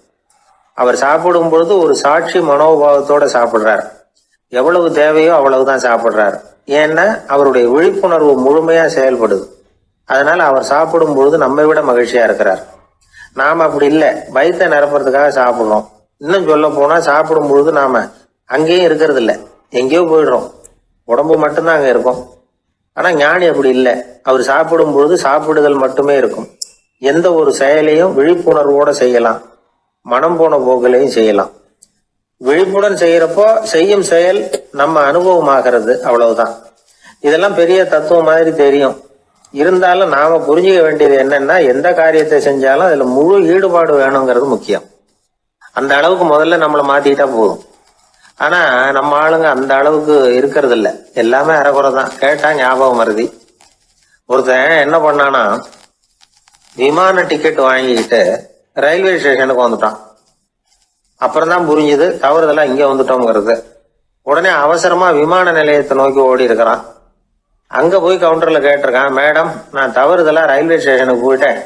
அவர் சாப்பிடும் பொழுது ஒரு சாட்சி மனோபாவத்தோட சாப்பிடுறார். எவ்வளவு தேவையோ அவ்வளவுதான் சாப்பிட்றாரு. ஏன்னா அவருடைய விழிப்புணர்வு முழுமையா செயல்படுது. அதனால அவர் சாப்பிடும் பொழுது நம்மை விட மகிழ்ச்சியா இருக்கிறார். நாம அப்படி இல்லை, வயிற்றை நிரப்புறதுக்காக சாப்பிடுறோம். இன்னும் சொல்ல போனா சாப்பிடும் பொழுது நாம அங்கேயும் இருக்கிறது இல்லை, எங்கேயோ போயிடுறோம். உடம்பு மட்டும்தான் அங்க இருக்கும். ஆனா ஞானி அப்படி இல்லை. அவர் சாப்பிடும் பொழுது சாப்பிடுதல் மட்டுமே இருக்கும். எந்த ஒரு செயலையும் விழிப்புணர்வோட செய்யலாம், மனம் போன போக்கிலையும் செய்யலாம். விழிப்புடன் செய்யறப்போ செய்யும் செயல் நம்ம அனுபவமாகிறது, அவ்வளவுதான். இதெல்லாம் பெரிய தத்துவம் மாதிரி தெரியும். இருந்தாலும் நாம புரிஞ்சுக்க வேண்டியது என்னன்னா, எந்த காரியத்தை செஞ்சாலும் அதுல முழு ஈடுபாடு வேணுங்கிறது முக்கியம். அந்த அளவுக்கு முதல்ல நம்மளை மாத்திக்கிட்டா போதும். ஆனா நம்ம ஆளுங்க அந்த அளவுக்கு இருக்கிறது இல்ல, எல்லாமே அரைக்குறை தான். கேட்டா ஞாபகம் மருதி. ஒருத்தன் என்ன பண்ணானா, விமான டிக்கெட் வாங்கிக்கிட்டு ரயில்வே ஸ்டேஷனுக்கு வந்துட்டான். அப்புறம் தான் புரிஞ்சுது தவறுதெல்லாம் இங்க வந்துட்டோங்கிறது. உடனே அவசரமா விமான நிலையத்தை நோக்கி ஓடி இருக்கிறான். அங்க போய் கவுண்டர்ல கேட்டிருக்கான், மேடம் நான் தவறுதலா ரயில்வே ஸ்டேஷனுக்கு போயிட்டேன்,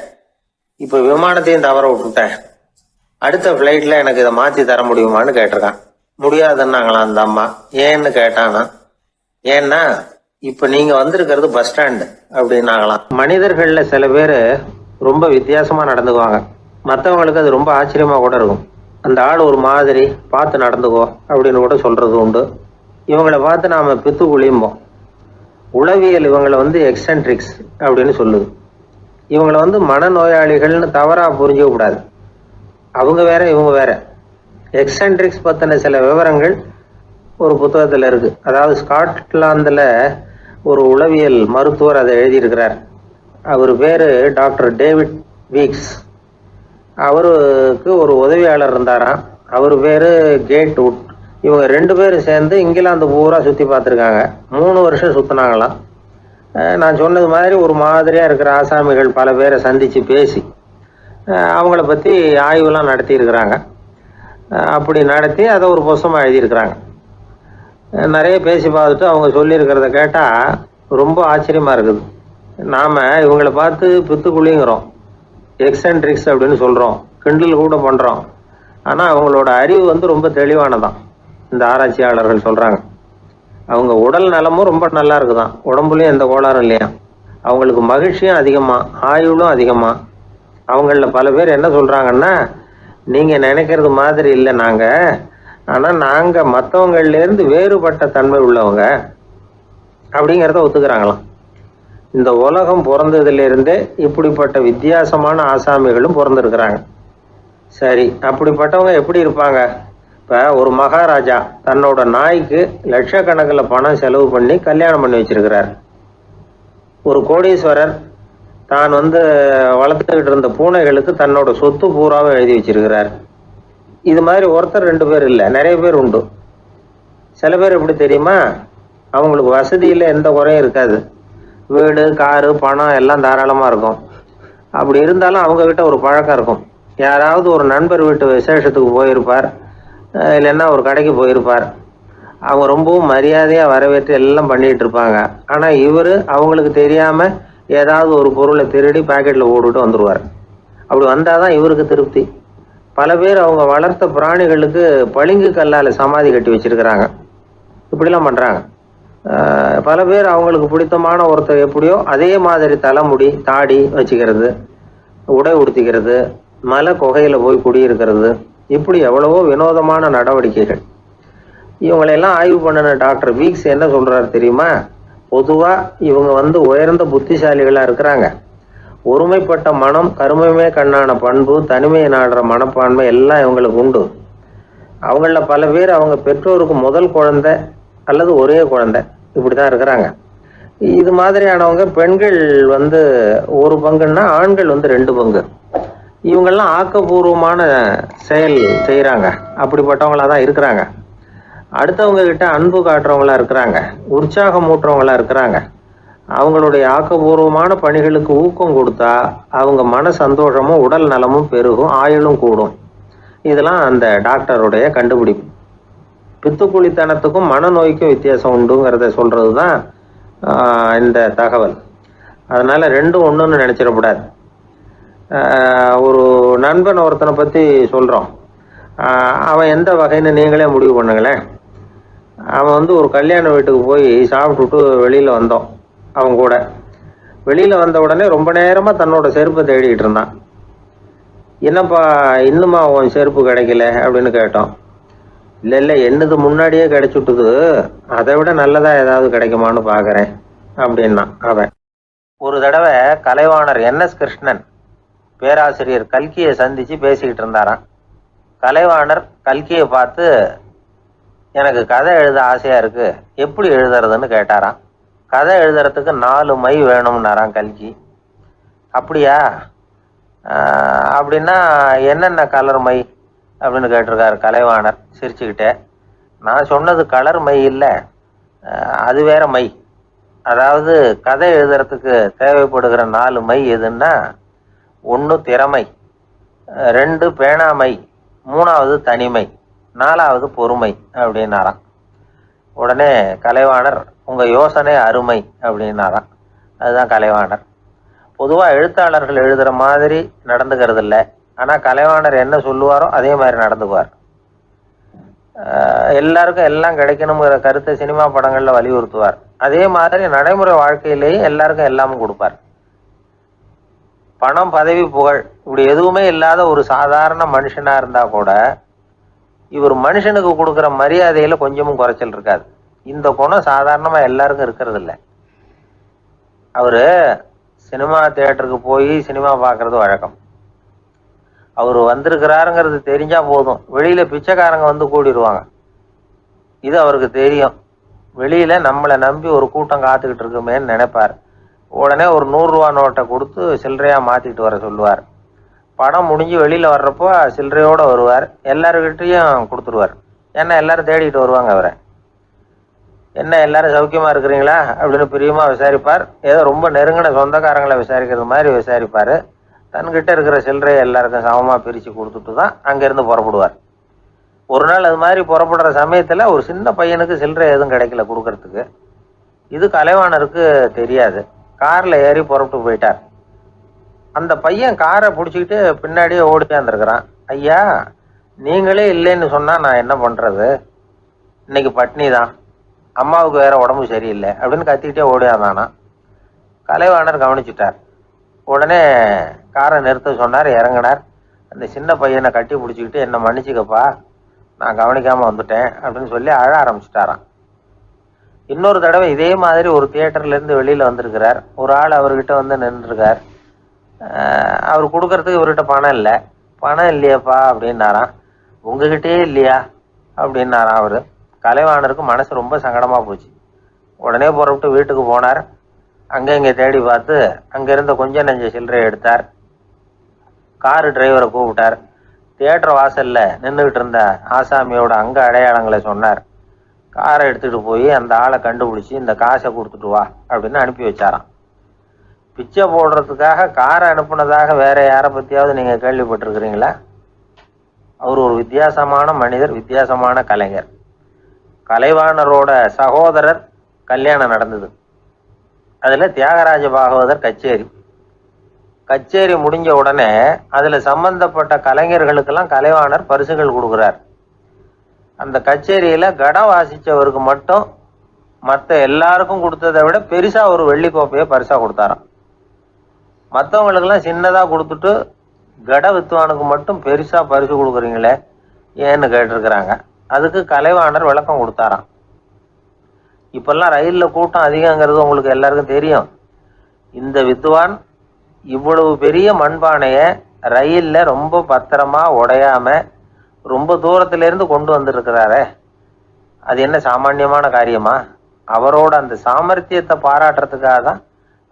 இப்ப விமானத்தையும் தவற விட்டுட்டேன், அடுத்த பிளைட்ல எனக்கு இதை மாத்தி தர முடியுமான்னு கேட்டிருக்கான். முடியாதுன்னாங்களாம் அந்த அம்மா. ஏன்னு கேட்டானா, ஏன்னா இப்ப நீங்க வந்திருக்கிறது பஸ் ஸ்டாண்டு அப்படின்னாங்களாம். மனிதர்கள்ல சில பேரு ரொம்ப வித்தியாசமா நடந்துக்குவாங்க. மற்றவங்களுக்கு அது ரொம்ப ஆச்சரியமா கூட இருக்கும். அந்த ஆள் ஒரு மாதிரி பார்த்து நடந்துக்கோ அப்படின்னு கூட சொல்றது உண்டு. இவங்களை பார்த்து நாம பித்து குளியும்போம். உளவியல் இவங்களை எக்ஸென்ட்ரிக்ஸ் அப்படின்னு சொல்லுது. இவங்களை மனநோயாளிகள்னு தவறா புரிஞ்சுக்க கூடாது. அவங்க வேற இவங்க வேற. எக்ஸென்ட்ரிக்ஸ் பத்தின சில விவரங்கள் ஒரு புத்தகத்துல இருக்கு. அதாவது ஸ்காட்லாந்துல ஒரு உளவியல் மருத்துவர் அதை எழுதியிருக்கிறார். அவர் பேரு டாக்டர் டேவிட் வீக்ஸ். அவருக்கு ஒரு உதவியாளர் இருந்தாராம். அவர் பேரு கேட் வுட். இவங்க 2 பேரும் சேர்ந்து இங்கிலாந்து பூரா சுத்தி பார்த்துருக்காங்க. 3 வருஷம் சுத்தினாங்களாம். நான் சொன்னது மாதிரி ஒரு மாதிரியா இருக்கிற ஆசாமிகள் பல பேரை சந்திச்சு பேசி அவங்கள பத்தி ஆய்வுலாம் நடத்தி இருக்கிறாங்க. அப்படி நடத்தி அதை ஒரு புஸ்தகமா எழுதியிருக்கிறாங்க. நிறைய பேசி பார்த்துட்டு அவங்க சொல்லியிருக்கிறத கேட்டா ரொம்ப ஆச்சரியமா இருக்குது. நாம இவங்களை பார்த்து பித்துக்குழிங்கிறோம், எக்ஸென்ட்ரிக்ஸ் அப்படின்னு சொல்றோம், கிண்டல் கூட பண்றோம். ஆனா அவங்களோட அறிவு ரொம்ப தெளிவானதான். இந்த ஆராய்ச்சியாளர்கள் சொல்றாங்க. அவங்க உடல் நலமும் ரொம்ப நல்லா இருக்குதான், உடம்புலயும் எந்த கோளாறும் இல்லையா. அவங்களுக்கு மகிழ்ச்சியும் அதிகமா, ஆயுளும் அதிகமா. அவங்கள பல பேர் என்ன சொல்றாங்கன்னா, நீங்க நினைக்கிறது மாதிரி இல்லை நாங்க, ஆனா நாங்க மற்றவங்கள்ல இருந்து வேறுபட்ட தன்மை உள்ளவங்க அப்படிங்கிறத ஒத்துக்கிறாங்களாம். இந்த உலகம் பிறந்ததுல இருந்தே இப்படிப்பட்ட வித்தியாசமான ஆசாமிகளும் பிறந்திருக்கிறாங்க. சரி, அப்படிப்பட்டவங்க எப்படி இருப்பாங்க? இப்ப ஒரு மகாராஜா தன்னோட நாய்க்கு லட்சக்கணக்கில் பணம் செலவு பண்ணி கல்யாணம் பண்ணி வச்சிருக்கிறார். ஒரு கோடீஸ்வரர் தான் வளர்த்துக்கிட்டு இருந்த பூனைகளுக்கு தன்னோட சொத்து பூராவும் எழுதி வச்சிருக்கிறார். இது மாதிரி ஒருத்தர் 2 பேர் இல்லை, நிறைய பேர் உண்டு. சில பேர் எப்படி தெரியுமா, அவங்களுக்கு வசதியில் எந்த குறையும் இருக்காது. வீடு, காரு, பணம் எல்லாம் தாராளமா இருக்கும். அப்படி இருந்தாலும் அவங்க கிட்ட ஒரு பழக்கம் இருக்கும். யாராவது ஒரு நண்பர் வீட்டு விசேஷத்துக்கு போயிருப்பார், இல்லைன்னா ஒரு கடைக்கு போயிருப்பார். அவங்க ரொம்பவும் மரியாதையா வரவேற்று எல்லாம் பண்ணிட்டு இருப்பாங்க. ஆனா இவரு அவங்களுக்கு தெரியாம ஏதாவது ஒரு பொருளை திருடி பாக்கெட்ல போட்டுட்டு வந்துருவார். அப்படி வந்தாதான் இவருக்கு திருப்தி. பல பேர் அவங்க வளர்த்த பிராணிகளுக்கு பளிங்கு கல்லால சமாதி கட்டி வச்சிருக்கிறாங்க. இப்படிலாம் பண்றாங்க. பல பேர் அவங்களுக்கு பிடித்தமான ஒருத்தர் எப்படியோ அதே மாதிரி தலைமுடி, தாடி வச்சுக்கிறது, உடை உடுத்திக்கிறது, மலை குகையில போய் குடியிருக்கிறது, இப்படி எவ்வளவோ வினோதமான நடவடிக்கைகள். இவங்களெல்லாம் ஆய்வு பண்ணின டாக்டர் வீக்ஸ் என்ன சொல்றாரு தெரியுமா? பொதுவா இவங்க உயர்ந்த புத்திசாலிகளா இருக்கிறாங்க. ஒருமைப்பட்ட மனம், கருமையுமே கண்ணான பண்பு, தனிமையை நாடுற மனப்பான்மை எல்லாம் இவங்களுக்கு உண்டு. அவங்கள பல பேர் அவங்க பெற்றோருக்கு முதல் குழந்தை அல்லது ஒரே குழந்தை இப்படிதான் இருக்கிறாங்க. இது மாதிரியானவங்க பெண்கள் 1 பங்குன்னா ஆண்கள் 2 பங்கு. இவங்கெல்லாம் ஆக்கப்பூர்வமான செயல் செய்யறாங்க. அப்படிப்பட்டவங்களா தான் இருக்கிறாங்க. அடுத்தவங்க கிட்ட அன்பு காட்டுறவங்களா இருக்கிறாங்க, உற்சாகம் ஊட்டுறவங்களா இருக்கிறாங்க. அவங்களுடைய ஆக்கப்பூர்வமான பணிகளுக்கு ஊக்கம் கொடுத்தா அவங்க மன சந்தோஷமும் உடல் நலமும் பெருகும், ஆயுளும் கூடும். இதெல்லாம் அந்த டாக்டருடைய கண்டுபிடிப்பு. பித்துக்குழித்தனத்துக்கும் மனநோய்க்கும் வித்தியாசம் உண்டுங்கிறத சொல்றதுதான் இந்த தகவல். அதனால 2ம் ஒண்ணுன்னு நினைச்சிடக்கூடாது. ஒரு நண்பன் ஒருத்தனை பத்தி சொல்றோம். அவன் எந்த வகைன்னு நீங்களே முடிவு பண்ணுங்களேன். அவன் ஒரு கல்யாண வீட்டுக்கு போய் சாப்பிட்டுட்டு வெளியில் வந்தோம். அவன் கூட வெளியில் வந்த உடனே ரொம்ப நேரமாக தன்னோட செருப்பை தேடிக்கிட்டு இருந்தான். என்னப்பா இன்னுமா உன் செருப்பு கிடைக்கல அப்படின்னு கேட்டோம். இல்லை என்னது முன்னாடியே கிடைச்சுட்டுது, அதை விட நல்லதா ஏதாவது கிடைக்குமான்னு பார்க்குறேன் அப்படின்னா அவன். ஒரு தடவை கலைவாணர் NS கிருஷ்ணன் பேராசிரியர் கல்கியை சந்திச்சு பேசிக்கிட்டு இருந்தாராம். கலைவாணர் கல்கியை பார்த்து, எனக்கு கதை எழுத ஆசையா இருக்கு, எப்படி எழுதுறதுன்னு கேட்டாராம். கதை எழுதுறதுக்கு 4 மை வேணும்னாராம் கல்கி. அப்படியா, அப்படின்னா என்னென்ன கலர் மை அப்படின்னு கேட்டிருக்காரு கலைவாணர் சிரிச்சுக்கிட்டே. நான் சொன்னது கலர் மை இல்லை, அது வேற மை. அதாவது கதை எழுதுறதுக்கு தேவைப்படுகிற 4 மை எதுன்னா, 1 திறமை, 2 பேணாமை, 3வது தனிமை, 4வது பொறுமை அப்படின்னாராம். உடனே கலைவாணர், உங்க யோசனை அருமை அப்படின்னாராம். அதுதான் கலைவாணர். பொதுவாக எழுத்தாளர்கள் எழுதுகிற மாதிரி நடந்துக்கிறது இல்லை. ஆனால் கலைவாணர் என்ன சொல்லுவாரோ அதே மாதிரி நடந்துக்குவார். எல்லாருக்கும் எல்லாம் கிடைக்கணுங்கிற கருத்தை சினிமா படங்களில் வலியுறுத்துவார். அதே மாதிரி நடைமுறை வாழ்க்கையிலேயே எல்லாருக்கும் எல்லாமும் கொடுப்பார். பணம், பதவி, புகழ் இப்படி எதுவுமே இல்லாத ஒரு சாதாரண மனுஷனா இருந்தா கூட இவர் மனுஷனுக்கு கொடுக்குற மரியாதையில கொஞ்சமும் குறைச்சல் இருக்காது. இந்த குணம் சாதாரணமா எல்லாருக்கும் இருக்கிறது இல்லை. அவரு சினிமா தியேட்டருக்கு போய் சினிமா பார்க்கறது வழக்கம். அவர் வந்திருக்கிறாருங்கிறது தெரிஞ்சா போதும், வெளியில பிச்சைக்காரங்க வந்து கூடிடுவாங்க. இது அவருக்கு தெரியும். வெளியில நம்மளை நம்பி ஒரு கூட்டம் காத்துக்கிட்டு இருக்குமேன்னு நினைப்பார். உடனே ஒரு 100 ரூபா நோட்டை கொடுத்து சில்லறையா மாத்திட்டு வர சொல்லுவார். படம் முடிஞ்சு வெளியில வர்றப்போ சில்லறையோட வருவார். எல்லாருக்கிட்டையும் கொடுத்துருவார். ஏன்னா எல்லாரும் தேடிட்டு வருவாங்க அவரை. என்ன எல்லாரும் சௌக்கியமா இருக்கிறீங்களா அப்படின்னு பிரியமா விசாரிப்பார். ஏதோ ரொம்ப நெருங்கின சொந்தக்காரங்களை விசாரிக்கிறது மாதிரி விசாரிப்பாரு. தன்கிட்ட இருக்கிற சில்லறையை எல்லாருக்கும் சமமா பிரிச்சு கொடுத்துட்டு தான் அங்கிருந்து புறப்படுவார். ஒரு நாள் அது மாதிரி புறப்படுற சமயத்துல ஒரு சின்ன பையனுக்கு சில்லறை எதுவும் கிடைக்கல கொடுக்கறதுக்கு. இது கலைவாணருக்கு தெரியாது. கார்ல ஏறி புறப்பட்டு போயிட்டார். அந்த பையன் காரை பிடிச்சிக்கிட்டு பின்னாடியே ஓடியாந்துருக்கிறான். ஐயா, நீங்களே இல்லைன்னு சொன்னா நான் என்ன பண்றது, இன்னைக்கு பட்னி தான், அம்மாவுக்கு வேற உடம்பு சரியில்லை அப்படின்னு கத்திக்கிட்டே ஓடியாந்தானா. கலைவாணர் கவனிச்சுட்டார். உடனே காரை நிறுத்த சொன்னார். இறங்கினார். அந்த சின்ன பையனை கட்டி பிடிச்சிக்கிட்டு, என்னை மன்னிச்சுக்கப்பா, நான் கவனிக்காம வந்துட்டேன் அப்படின்னு சொல்லி அழ ஆரம்பிச்சுட்டாராம். இன்னொரு தடவை இதே மாதிரி ஒரு தியேட்டர்ல இருந்து வெளியில வந்திருக்கிறார். ஒரு ஆள் அவர்கிட்ட வந்து நின்றுருக்கார். அவர் கொடுக்கறதுக்கு இவர்கிட்ட பணம் இல்லை. பணம் இல்லையாப்பா அப்படின்னாராம். உங்ககிட்டயே இல்லையா அப்படின்னாராம் அவரு. கலைவாணருக்கு மனசு ரொம்ப சங்கடமா போச்சு. உடனே புறப்பட்டு வீட்டுக்கு போனார். அங்கே இங்கே தேடி பார்த்து அங்கிருந்த கொஞ்சம் நெஞ்ச சில்லறையை எடுத்தார். காரு டிரைவரை கூப்பிட்டார். தியேட்டர் வாசல்ல நின்றுகிட்டு இருந்த ஆசாமியோட அங்க அடையாளங்களை சொன்னார். காரை எடுத்துட்டு போய் அந்த ஆளை கண்டுபிடிச்சி இந்த காசை கொடுத்துட்டு வா அப்படின்னு அனுப்பி வச்சாராம். பிச்சை போடுறதுக்காக காரை அனுப்புனதாக வேற யாரை பத்தியாவது நீங்க கேள்விப்பட்டிருக்கிறீங்களா? அவர் ஒரு வித்தியாசமான மனிதர், வித்தியாசமான கலைஞர். கலைவாணரோட சகோதரர் கல்யாணம் நடந்தது. அதுல தியாகராஜ பாகவதர் கச்சேரி முடிஞ்ச உடனே அதுல சம்பந்தப்பட்ட கலைஞர்களுக்கெல்லாம் கலைவாணர் பரிசுகள் கொடுக்குறார். அந்த கச்சேரியில கடம் வாசிச்சவருக்கு மட்டும் மற்ற எல்லாருக்கும் கொடுத்ததை விட பெருசா ஒரு வெள்ளிக்கோப்பையை பரிசா கொடுத்தாராம். மற்றவங்களுக்கெல்லாம் சின்னதா கொடுத்துட்டு கட வித்துவானுக்கு மட்டும் பெருசா பரிசு கொடுக்குறீங்களே ஏன்னு கேட்டிருக்கிறாங்க. அதுக்கு கலைவாணர் விளக்கம் கொடுத்தாராம். இப்பெல்லாம் ரயில்ல கூட்டம் அதிகங்கிறது உங்களுக்கு எல்லாருக்கும் தெரியும். இந்த வித்துவான் இவ்வளவு பெரிய மண்பானைய ரயில்ல ரொம்ப பத்திரமா உடையாம ரொம்ப தூரத்துல இருந்து கொண்டு வந்திருக்கிறாரே, அது என்ன சாமான்யமான காரியமா? அவரோட அந்த சாமர்த்தியத்தை பாராட்டுறதுக்காக தான்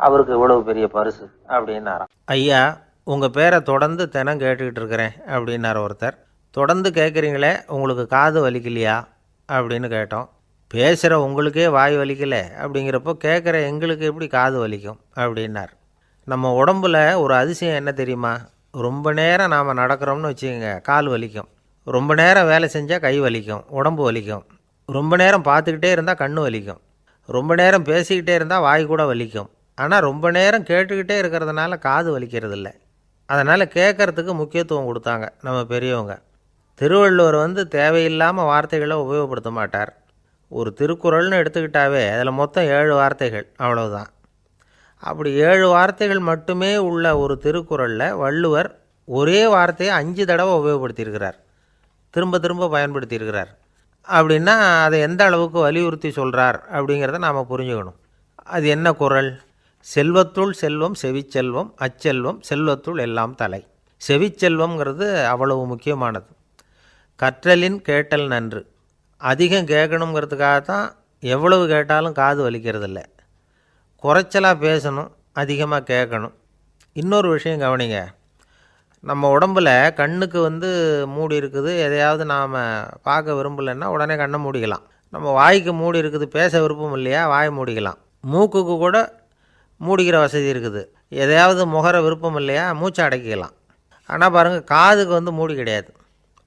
அவருக்கு இவ்வளவு பெரிய பரிசு அப்படின்னாராம். ஐயா, உங்கள் பேரை தொடர்ந்து தினம் கேட்டுக்கிட்டு இருக்கிறேன் அப்படின்னார் ஒருத்தர். தொடர்ந்து கேட்குறீங்களே, உங்களுக்கு காது வலிக்கலையா அப்படின்னு கேட்டோம். பேசுகிற உங்களுக்கே வாய் வலிக்கலை அப்படிங்கிறப்போ கேட்குற எங்களுக்கு எப்படி காது வலிக்கும் அப்படின்னார். நம்ம உடம்புல ஒரு அதிசயம் என்ன தெரியுமா? ரொம்ப நேரம் நாம் நடக்கிறோம்னு வச்சுக்கோங்க, கால் வலிக்கும். ரொம்ப நேரம் வேலை செஞ்சால் கை வலிக்கும், உடம்பு வலிக்கும். ரொம்ப நேரம் பார்த்துக்கிட்டே இருந்தால் கண்ணு வலிக்கும். ரொம்ப நேரம் பேசிக்கிட்டே இருந்தால் வாய் கூட வலிக்கும். ஆனால் ரொம்ப நேரம் கேட்டுக்கிட்டே இருக்கிறதுனால காது வலிக்கிறது இல்லை. அதனால் கேட்குறதுக்கு முக்கியத்துவம் கொடுத்தாங்க நம்ம பெரியவங்க. திருவள்ளுவர் தேவையில்லாமல் வார்த்தைகளை உபயோகப்படுத்த மாட்டார். ஒரு திருக்குறள்னு எடுத்துக்கிட்டாவே அதில் மொத்தம் 7 வார்த்தைகள், அவ்வளவுதான். அப்படி 7 வார்த்தைகள் மட்டுமே உள்ள ஒரு திருக்குறளில் வள்ளுவர் ஒரே வார்த்தையை 5 தடவை உபயோகப்படுத்தியிருக்கிறார், திரும்ப திரும்ப பயன்படுத்தியிருக்கிறார். அப்படின்னா அதை எந்த அளவுக்கு வலியுறுத்தி சொல்கிறார் அப்படிங்கிறத நாம் புரிஞ்சுக்கணும். அது என்ன குறள்? செல்வத்துள் செல்வம் செவிச்செல்வம், அச்செல்வம் செல்வத்துள் எல்லாம் தலை. செவிச்செல்வம்ங்கிறது அவ்வளவு முக்கியமானது. கற்றலின் கேட்டல் நன்று. அதிகம் கேட்கணுங்கிறதுக்காகத்தான் எவ்வளவு கேட்டாலும் காது வலிக்கிறதில்ல. குறைச்சலாக பேசணும், அதிகமாக கேட்கணும். இன்னொரு விஷயம் கவனிங்க, நம்ம உடம்பில் கண்ணுக்கு மூடி இருக்குது, எதையாவது நாம் பார்க்க விரும்பலைன்னா உடனே கண்ணை மூடிக்கலாம். நம்ம வாய்க்கு மூடி இருக்குது, பேச விருப்பம் இல்லையா, வாய் மூடிக்கலாம். மூக்குக்கு கூட மூடிக்கிற வசதி இருக்குது, எதையாவது முகர விருப்பம் இல்லையா, மூச்சை அடக்கிக்கலாம். ஆனால் பாருங்கள், காதுக்கு மூடி கிடையாது,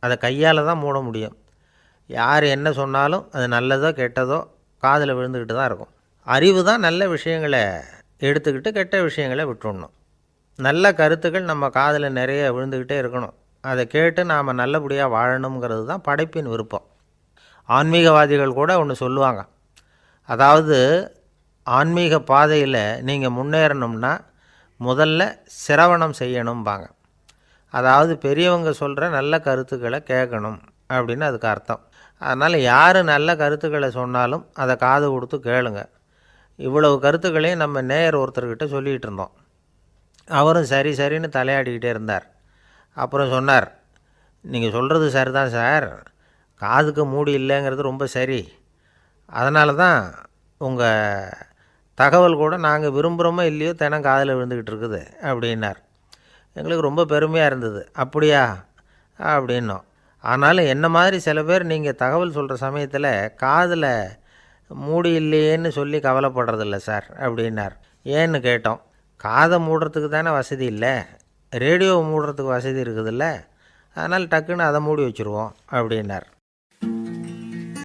அதை கையால் தான் மூட முடியும். யார் என்ன சொன்னாலும் அது நல்லதோ கெட்டதோ காதில் விழுந்துக்கிட்டு தான் இருக்கும். அறிவு தான் நல்ல விஷயங்களை எடுத்துக்கிட்டு கெட்ட விஷயங்களை விட்டுடணும். நல்ல கருத்துக்கள் நம்ம காதில் நிறைய விழுந்துக்கிட்டே இருக்கணும், அதை கேட்டு நாம் நல்லபடியாக வாழணுங்கிறது தான் படைப்பின் விருப்பம். ஆன்மீகவாதிகள் கூட ஒன்று சொல்லுவாங்க, அதாவது ஆன்மீக பாதையில் நீங்கள் முன்னேறணும்னா முதல்ல சிரவணம் செய்யணும்பாங்க. அதாவது பெரியவங்க சொல்கிற நல்ல கருத்துக்களை கேட்கணும் அப்படின்னு அதுக்கு அர்த்தம். அதனால் யார் நல்ல கருத்துக்களை சொன்னாலும் அதை காது கொடுத்து கேளுங்க. இவ்வளவு கருத்துக்களையும் நம்ம நேயர் ஒருத்தர்கிட்ட சொல்லிகிட்டு இருந்தோம். அவரும் சரி சரின்னு தலையாடிக்கிட்டே இருந்தார். அப்புறம் சொன்னார், நீங்கள் சொல்கிறது சரிதான் சார், காதுக்கு மூடி இல்லைங்கிறது ரொம்ப சரி, அதனால தான் உங்கள் தகவல் கூட நாங்கள் விரும்புகிறோமோ இல்லையோ தினம் காதில் விழுந்துக்கிட்டு இருக்குது அப்படின்னார். எங்களுக்கு ரொம்ப பெருமையாக இருந்தது. அப்படியா அப்படின்னோம். ஆனாலும் என்ன மாதிரி சில பேர் நீங்கள் தகவல் சொல்கிற சமயத்தில் காதில் மூடி இல்லையேன்னு சொல்லி கவலைப்படுறதில்ல சார் அப்படின்னார். ஏன்னு கேட்டோம். காதை மூடுறதுக்கு தானே வசதி இல்லை, ரேடியோவை மூடுறதுக்கு வசதி இருக்குதுல்ல, அதனால் டக்குன்னு அதை மூடி வச்சுருவோம் அப்படின்னார்.